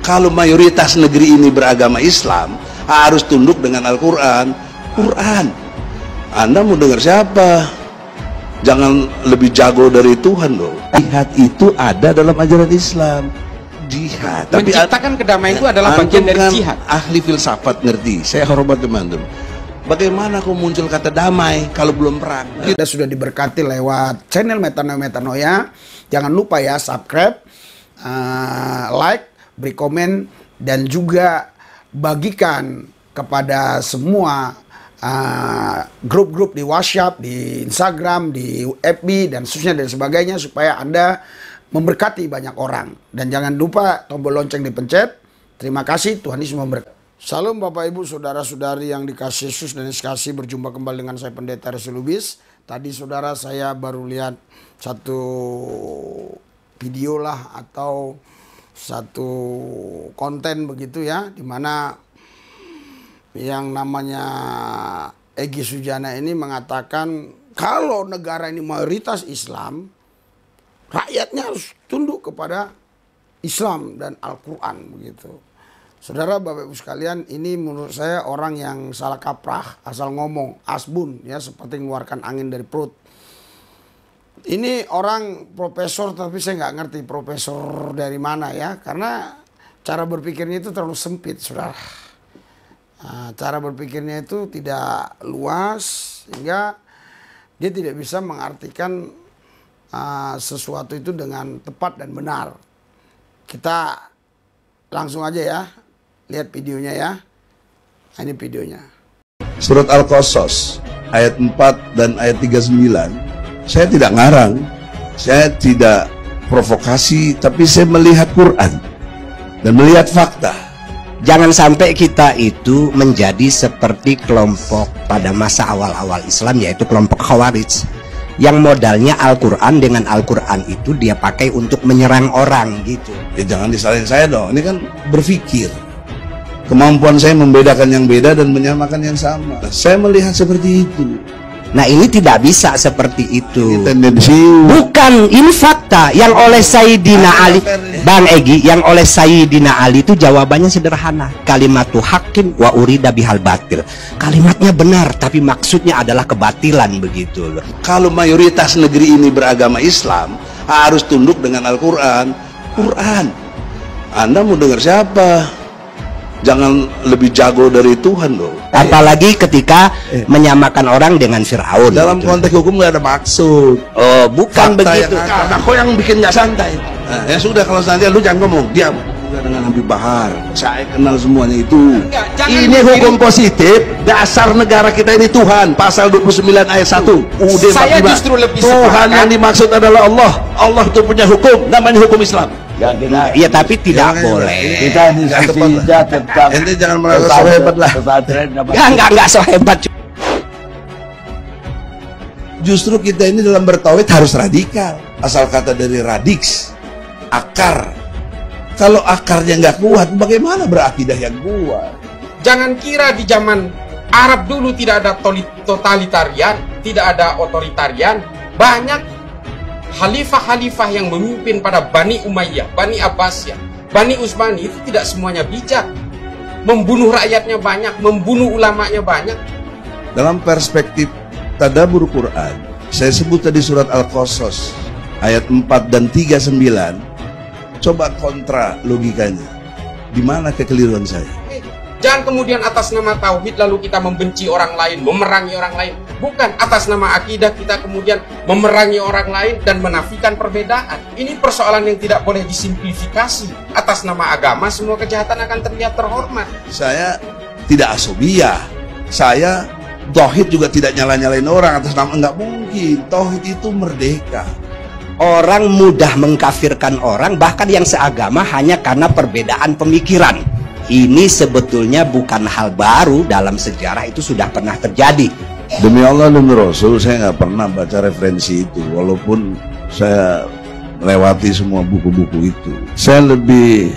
Kalau mayoritas negeri ini beragama Islam, harus tunduk dengan Al-Quran. Quran. Anda mau dengar siapa? Jangan lebih jago dari Tuhan loh. Jihad itu ada dalam ajaran Islam. Jihad. Tapi menciptakan kedamaian itu adalah bagian dari jihad. Ahli filsafat ngerti. Saya hormat teman-teman. Bagaimana kok muncul kata damai kalau belum perang? Kita sudah diberkati lewat channel Metanoia. Jangan lupa ya subscribe, like, beri komen, dan juga bagikan kepada semua grup-grup di WhatsApp, di Instagram, di FB, dan seterusnya dan sebagainya, supaya Anda memberkati banyak orang. Dan jangan lupa tombol lonceng dipencet. Terima kasih, Tuhan Yesus memberkati. Salam Bapak Ibu Saudara-saudari yang dikasih Yesus dan dikasih, berjumpa kembali dengan saya Pendeta Resi Lubis. Tadi saudara saya baru lihat satu video lah atau satu konten begitu ya, dimana yang namanya Egy Sujana ini mengatakan kalau negara ini mayoritas Islam, rakyatnya harus tunduk kepada Islam dan Al-Quran begitu. Saudara, Bapak Ibu sekalian, ini menurut saya orang yang salah kaprah, asal ngomong, asbun ya, seperti mengeluarkan angin dari perut. Ini orang profesor, tapi saya nggak ngerti profesor dari mana ya, karena cara berpikirnya itu terlalu sempit, saudara. Cara berpikirnya itu tidak luas, sehingga dia tidak bisa mengartikan sesuatu itu dengan tepat dan benar. Kita langsung aja ya, lihat videonya ya. Nah, ini videonya. Surat Al-Qasas ayat 4 dan ayat 39. Saya tidak ngarang, saya tidak provokasi, tapi saya melihat Quran dan melihat fakta. Jangan sampai kita itu menjadi seperti kelompok pada masa awal-awal Islam, yaitu kelompok Khawarij, yang modalnya Al-Quran. Dengan Al-Quran itu dia pakai untuk menyerang orang gitu. Ya jangan disalahin saya dong, ini kan berpikir. Kemampuan saya membedakan yang beda dan menyamakan yang sama. Saya melihat seperti itu. Nah, ini tidak bisa seperti itu. Ini tendensi. Bukan, ini fakta yang oleh Sayyidina Ali. Bang Egy, yang oleh Sayyidina Ali itu jawabannya sederhana. Kalimatu haqqin wa urida bihal batil. Kalimatnya benar, tapi maksudnya adalah kebatilan begitu loh. Kalau mayoritas negeri ini beragama Islam, harus tunduk dengan Al-Quran. Quran. Anda mau dengar siapa? Jangan lebih jago dari Tuhan loh. Apalagi ketika menyamakan orang dengan Fir'aun. Dalam konteks hukum nggak ada maksud. Oh, bukan Fakta begitu. Karena kau yang bikin nggak santai. Nah, ya sudah, kalau santai lu jangan ngomong, diam. Juga dengan Habib Bahar, saya kenal semuanya itu. Ini hukum positif. Dasar negara kita ini Tuhan. Pasal 29 ayat 1 UUD 45. Saya justru lebih Tuhan yang dimaksud adalah Allah. Allah itu punya hukum, namanya hukum Islam. Ya, iya, tapi tidak boleh. Kita diskusi tentang Ente jangan merasa so hebat lah. Enggak so hebat. Justru kita ini dalam bertauhid harus radikal. Asal kata dari radix, akar. Kalau akarnya nggak kuat, bagaimana berakidah yang kuat? Jangan kira di zaman Arab dulu tidak ada totalitarian, tidak ada otoritarian. Banyak khalifah-khalifah yang memimpin pada Bani Umayyah, Bani Abbasiyah, Bani Utsmani itu tidak semuanya bijak. Membunuh rakyatnya banyak, membunuh ulamanya banyak. Dalam perspektif tadabbur Quran, saya sebut tadi surat Al-Qasas ayat 4 dan 39. Coba kontra logikanya. Di mana kekeliruan saya? Jangan kemudian atas nama tauhid lalu kita membenci orang lain, memerangi orang lain. Bukan, atas nama akidah kita kemudian memerangi orang lain dan menafikan perbedaan. Ini persoalan yang tidak boleh disimplifikasi. Atas nama agama semua kejahatan akan terlihat terhormat. Saya tidak asobiyah. Saya tauhid juga tidak nyala-nyalain orang atas nama, enggak mungkin. Tauhid itu merdeka. Orang mudah mengkafirkan orang, bahkan yang seagama, hanya karena perbedaan pemikiran. Ini sebetulnya bukan hal baru, dalam sejarah itu sudah pernah terjadi. Demi Allah dan Rasul, saya nggak pernah baca referensi itu, walaupun saya lewati semua buku-buku itu. Saya lebih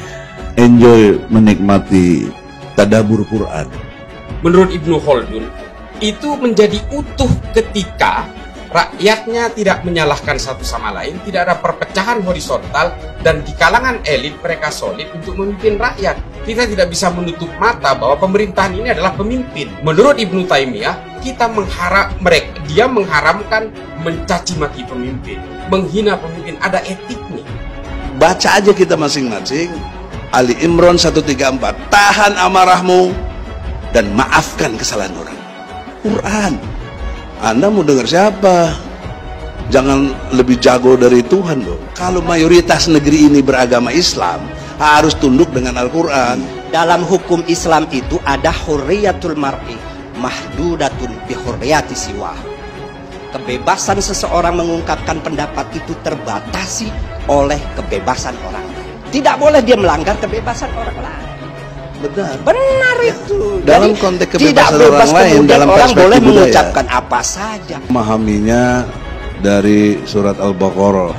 enjoy menikmati tadabbur Quran. Menurut Ibnu Khaldun, itu menjadi utuh ketika rakyatnya tidak menyalahkan satu sama lain, tidak ada perpecahan horizontal, dan di kalangan elit mereka solid untuk memimpin rakyat. Kita tidak bisa menutup mata bahwa pemerintahan ini adalah pemimpin. Menurut Ibnu Taimiyah, dia mengharamkan mencaci maki pemimpin, menghina pemimpin, ada etiknya. Baca aja kita masing-masing Ali Imran 134, tahan amarahmu dan maafkan kesalahan orang. Quran. Anda mau dengar siapa? Jangan lebih jago dari Tuhan loh. Kalau mayoritas negeri ini beragama Islam, harus tunduk dengan Al-Quran. Dalam hukum Islam itu ada hurriyatul mar'i mahdudatun bi hurriyati siwah. Kebebasan seseorang mengungkapkan pendapat itu terbatasi oleh kebebasan orang lain. Tidak boleh dia melanggar kebebasan orang lain. Benar itu. Dalam jadi, konteks kebebasan tidak bebas orang lain, dalam orang boleh budaya mengucapkan apa saja. Memahaminya dari surat Al-Baqarah.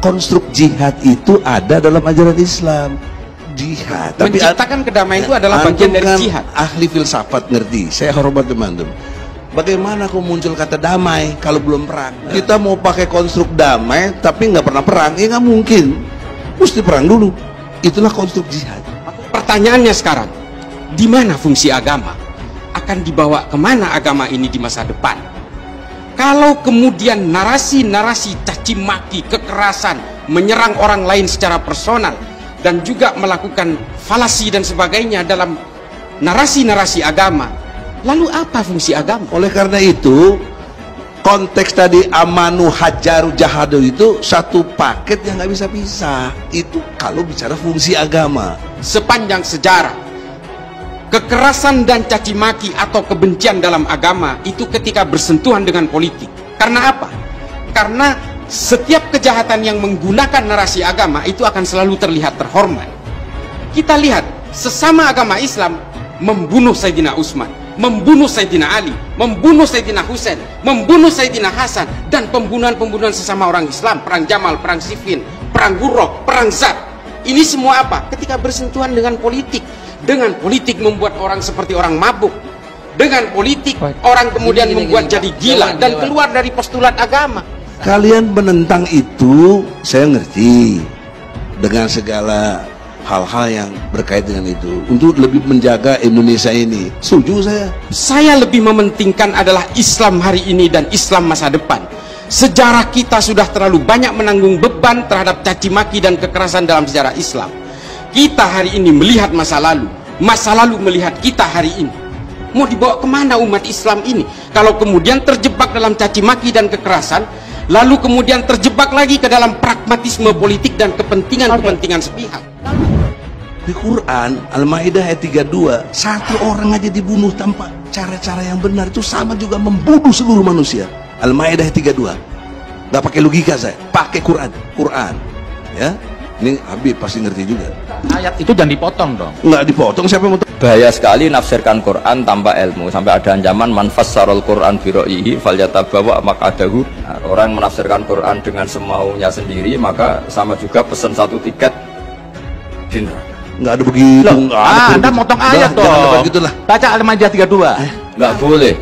Konstruk jihad itu ada dalam ajaran Islam. Jihad. Tapi menciptakan kedamaian itu adalah bagian dari jihad. Ahli filsafat ngerti. Saya hormat teman-teman. Bagaimana kok muncul kata damai kalau belum perang? Kita mau pakai konstruk damai tapi nggak pernah perang, ya nggak mungkin. Mesti perang dulu. Itulah konstruk jihad. Pertanyaannya sekarang, di mana fungsi agama? Akan dibawa kemana agama ini di masa depan? Kalau kemudian narasi-narasi caci maki, kekerasan, menyerang orang lain secara personal, dan juga melakukan falasi dan sebagainya dalam narasi-narasi agama, lalu apa fungsi agama? Oleh karena itu, konteks tadi amanu hajaru jahadu itu satu paket yang nggak bisa pisah. Itu kalau bicara fungsi agama. Sepanjang sejarah, kekerasan dan caci maki atau kebencian dalam agama itu ketika bersentuhan dengan politik. Karena apa? Karena setiap kejahatan yang menggunakan narasi agama itu akan selalu terlihat terhormat. Kita lihat sesama agama Islam membunuh Sayyidina Utsman, membunuh Sayyidina Ali, membunuh Sayyidina Husain, membunuh Sayyidina Hasan, dan pembunuhan-pembunuhan sesama orang Islam, perang Jamal, perang Siffin, perang Gurrok, perang Zat. Ini semua apa? Ketika bersentuhan dengan politik. Dengan politik membuat orang seperti orang mabuk. Dengan politik orang kemudian membuat jadi gila dan keluar dari postulat agama. Kalian menentang itu, saya ngerti. Dengan segala hal-hal yang berkait dengan itu, untuk lebih menjaga Indonesia ini. Setuju saya. Saya lebih mementingkan adalah Islam hari ini dan Islam masa depan. Sejarah kita sudah terlalu banyak menanggung beban terhadap caci maki dan kekerasan dalam sejarah Islam. Kita hari ini melihat masa lalu melihat kita hari ini. Mau dibawa kemana umat Islam ini? Kalau kemudian terjebak dalam caci maki dan kekerasan, lalu kemudian terjebak lagi ke dalam pragmatisme politik dan kepentingan-kepentingan sepihak. Di Quran Al-Maidah ayat 32, satu orang aja dibunuh tanpa cara-cara yang benar, itu sama juga membunuh seluruh manusia. Al-Maidah 32. Gak pakai logika saya, pakai Quran. Ya, ini Habib pasti ngerti juga. Ayat itu jangan dipotong dong. Nggak dipotong, siapa yang mau? Bahaya sekali nafsirkan Quran tanpa ilmu, sampai ada ancaman man fassarul Quran bi ra'yihi falyatabawa maq'adahu. Orang menafsirkan Quran dengan semaunya sendiri, maka sama juga pesan satu tiket di neraka. Nggak ada begitu. Anda motong ayat dong. Baca Al-Maidah 32. Nggak boleh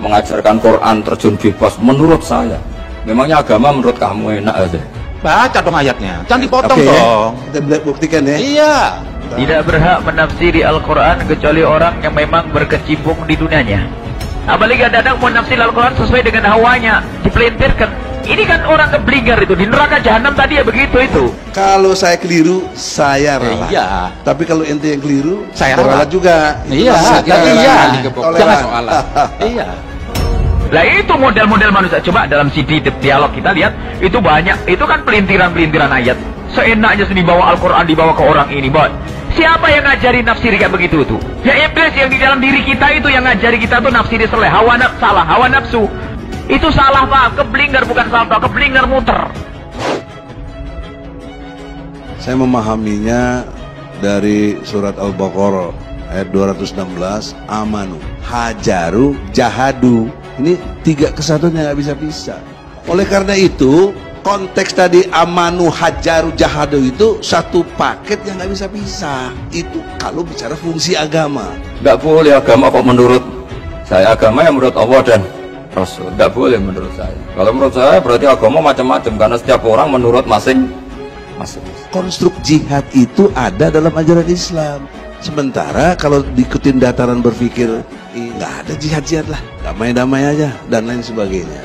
mengajarkan Quran terjun bebas menurut saya. Memangnya agama menurut kamu enak aja? Baca dong ayatnya, jangan dipotong dong. Kita buktikan ya. Iya. Tidak berhak menafsiri Al-Quran kecuali orang yang memang berkecimpung di dunianya. Apalagi kadang-kadang mau nafsir Al-Quran sesuai dengan hawanya, dipelintirkan. Ini kan orang keblinger itu, di neraka jahanam tadi ya begitu itu. Kalau saya keliru, saya rela. Iya. Tapi kalau ente yang keliru, saya rela juga. Iya. Jangan soalan. Iya. Lah itu model-model manusia. Coba dalam CD dialog kita lihat, itu banyak. Itu kan pelintiran-pelintiran ayat. Seenaknya sendiri bawa Al-Quran dibawa ke orang ini, boy. Siapa yang ngajari nafsiri kayak begitu tuh? Ya iblis yang di dalam diri kita itu yang ngajari kita tuh nafsiri seleh. Hawa nafsu. Itu salah pak, keblinger bukan salto, keblinger muter. Saya memahaminya dari surat Al-Baqarah ayat 216, amanu, hajaru, jahadu. Ini tiga kesatuan yang nggak bisa pisah. Oleh karena itu, konteks tadi amanu, hajaru, jahadu itu satu paket yang nggak bisa pisah. Itu kalau bicara fungsi agama. Nggak boleh agama kok menurut saya, agama yang menurut Allah dan Rasul. Tidak boleh menurut saya. Kalau menurut saya berarti agama macam-macam karena setiap orang menurut masing-masing. Konstruk jihad itu ada dalam ajaran Islam. Sementara kalau diikutin dataran berpikir nggak ada jihad-jihad lah, damai-damai aja dan lain sebagainya.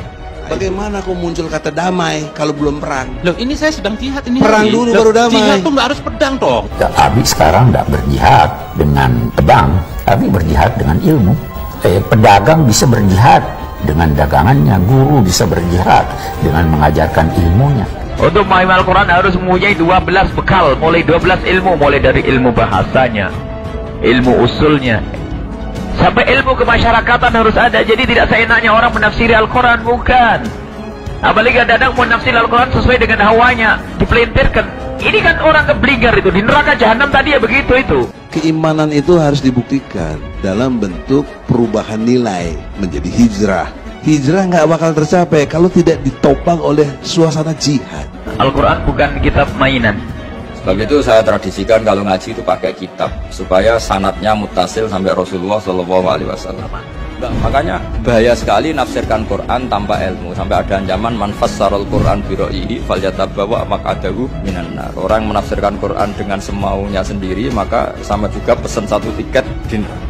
Bagaimana kok muncul kata damai kalau belum perang? Loh, ini saya sedang jihad ini. Perang dulu baru damai. Jihad tuh nggak harus pedang toh. Abi sekarang nggak berjihad dengan pedang, tapi berjihad dengan ilmu. Pedagang bisa berjihad dengan dagangannya, guru bisa berjihad dengan mengajarkan ilmunya. Untuk memahami Al-Quran harus mempunyai 12 bekal, mulai 12 ilmu, mulai dari ilmu bahasanya, ilmu usulnya, sampai ilmu kemasyarakatan harus ada. Jadi tidak seenaknya orang menafsiri Al-Quran, bukan. Apalagi kadang-kadang menafsiri Al-Quran sesuai dengan hawanya, dipelintirkan. Ini kan orang keblinger itu, di neraka jahanam tadi ya begitu itu. Keimanan itu harus dibuktikan dalam bentuk perubahan nilai menjadi hijrah. Hijrah nggak bakal tercapai kalau tidak ditopang oleh suasana jihad. Al-Quran bukan kitab mainan. Sebab itu saya tradisikan kalau ngaji itu pakai kitab supaya sanadnya mutasil sampai Rasulullah SAW. Makanya bahaya sekali nafsirkan Quran tanpa ilmu. Sampai ada ancaman man fassarul Quran bi ra'yihi falyatabawwa maq'adahu minan nar. Orang menafsirkan Quran dengan semaunya sendiri maka sama juga pesen satu tiket di neraka.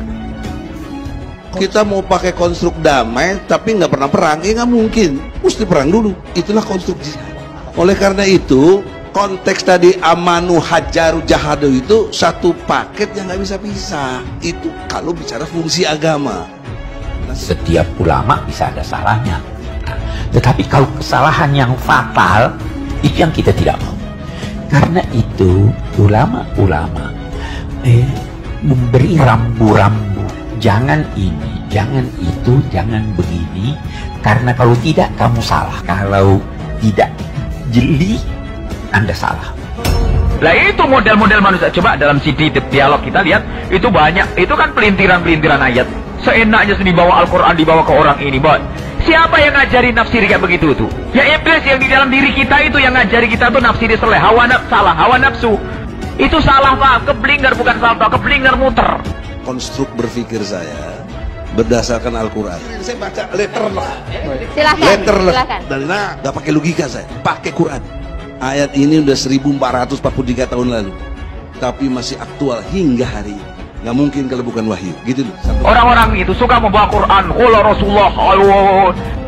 Kita mau pakai konstruk damai tapi nggak pernah perang, nggak mungkin. Mesti perang dulu. Itulah konstruk jihad. Oleh karena itu konteks tadi amanu hajaru jahadu itu satu paket yang nggak bisa pisah. Itu kalau bicara fungsi agama. Setiap ulama bisa ada salahnya, tetapi kalau kesalahan yang fatal itu yang kita tidak mau. Karena itu ulama-ulama memberi rambu-rambu, jangan ini, jangan itu, jangan begini, karena kalau tidak kamu salah, kalau tidak jeli Anda salah. Lah itu model-model manusia. Coba dalam CD dialog kita lihat, itu banyak, itu kan pelintiran-pelintiran ayat. Seenaknya sendiri bawa Al-Quran dibawa ke orang ini, boy. Siapa yang ngajari nafsiri kayak begitu tuh? Ya iblis yang di dalam diri kita itu yang ngajari kita tuh nafsiri seleh, salah, hawa nafsu. Itu salah pak, keblinger bukan salto, keblinger muter. Konstruk berpikir saya berdasarkan Al-Quran. Saya baca letter lah. Silakan. Letter lah. Silakan. Dan nggak pakai logika saya, pakai Quran. Ayat ini udah 1443 tahun lalu, tapi masih aktual hingga hari ini. Nggak mungkin kalau bukan wahyu, gitu loh. Orang-orang itu suka membawa Quran, qala Rasulullah,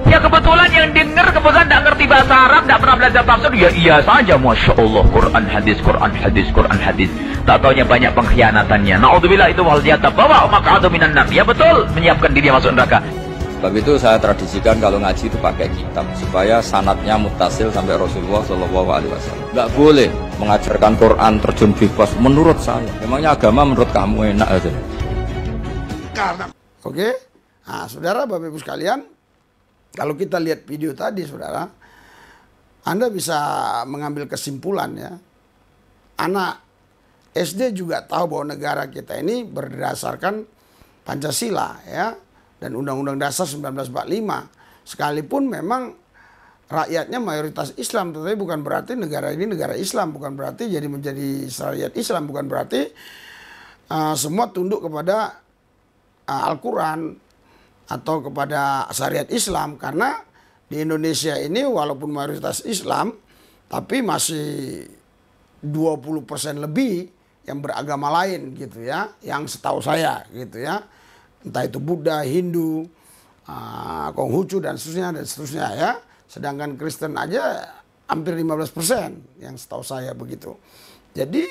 ya kebetulan yang dengar kebetulan nggak ngerti bahasa Arab, nggak pernah belajar tafsir, ya iya saja, masya Allah, Quran hadis, Quran hadis, Quran hadis. Tak taunya banyak pengkhianatannya. Naudzubillah itu wal jata bawa maq'adu minan nar. Ya betul, menyiapkan diri masuk neraka. Sebab itu saya tradisikan kalau ngaji itu pakai kitab supaya sanadnya mutasil sampai Rasulullah SAW. Nggak boleh mengajarkan Quran terjun bebas menurut saya. Memangnya agama menurut kamu enak aja. Oke. Nah, saudara, Bapak Ibu sekalian, kalau kita lihat video tadi, saudara, Anda bisa mengambil kesimpulan ya. Anak SD juga tahu bahwa negara kita ini berdasarkan Pancasila ya. Dan Undang-Undang Dasar 1945, sekalipun memang rakyatnya mayoritas Islam, tetapi bukan berarti negara ini negara Islam, bukan berarti jadi menjadi syariat Islam, bukan berarti semua tunduk kepada Al-Quran atau kepada syariat Islam. Karena di Indonesia ini walaupun mayoritas Islam, tapi masih 20% lebih yang beragama lain gitu ya, yang setahu saya gitu ya. Entah itu Buddha, Hindu, Konghucu dan seterusnya ya. Sedangkan Kristen aja hampir 15% yang setahu saya begitu. Jadi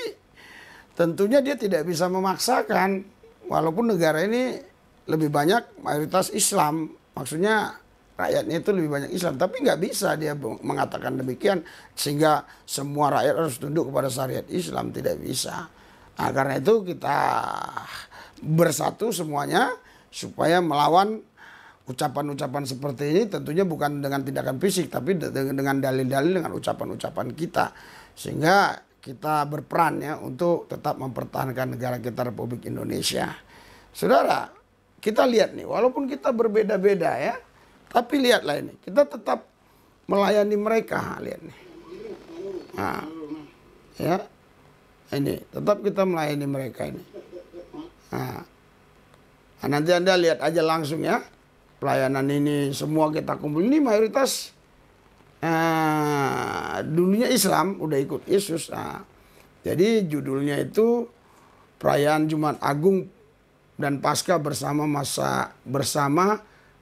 tentunya dia tidak bisa memaksakan walaupun negara ini lebih banyak mayoritas Islam. Maksudnya rakyatnya itu lebih banyak Islam. Tapi nggak bisa dia mengatakan demikian sehingga semua rakyat harus tunduk kepada syariat Islam. Tidak bisa. Nah, karena itu kita bersatu semuanya supaya melawan ucapan-ucapan seperti ini, tentunya bukan dengan tindakan fisik tapi dengan dalil-dalil, dengan ucapan-ucapan kita, sehingga kita berperan ya untuk tetap mempertahankan negara kita Republik Indonesia. Saudara, kita lihat nih, walaupun kita berbeda-beda ya, tapi lihatlah ini, kita tetap melayani mereka, lihat nih. Nah, ya. Ini, tetap kita melayani mereka ini. Nah, nanti Anda lihat aja langsung ya. pelayanan ini semua kita kumpul. Ini mayoritas dunia Islam udah ikut Yesus. Nah, jadi judulnya itu perayaan Jumat Agung dan Paskah bersama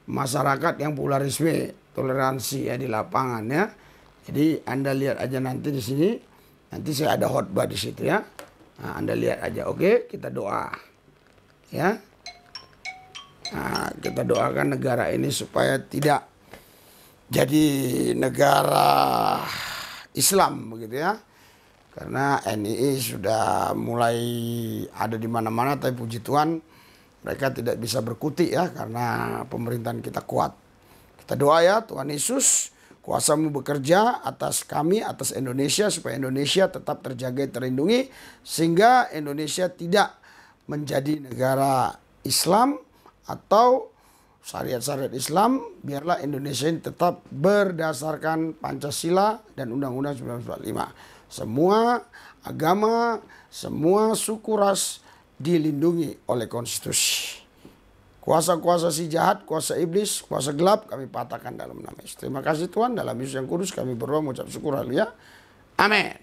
masyarakat yang pluralisme, toleransi ya di lapangan ya. Jadi Anda lihat aja nanti di sini, nanti saya ada khotbah di situ ya. Nah, Anda lihat aja, oke? Kita doa ya. Nah, kita doakan negara ini supaya tidak jadi negara Islam begitu ya. Karena NII sudah mulai ada di mana-mana, tapi puji Tuhan mereka tidak bisa berkutik ya karena pemerintahan kita kuat. Kita doa ya, Tuhan Yesus, kuasa-Mu bekerja atas kami, atas Indonesia, supaya Indonesia tetap terjaga, terlindungi, sehingga Indonesia tidak menjadi negara Islam atau syariat-syariat Islam. Biarlah Indonesia ini tetap berdasarkan Pancasila dan Undang-Undang 1945. Semua agama, semua suku ras dilindungi oleh konstitusi. Kuasa-kuasa si jahat, kuasa iblis, kuasa gelap kami patahkan dalam nama Yesus. Terima kasih Tuhan, dalam Yesus yang kudus kami berdoa mengucap syukur, haleluya. Amin.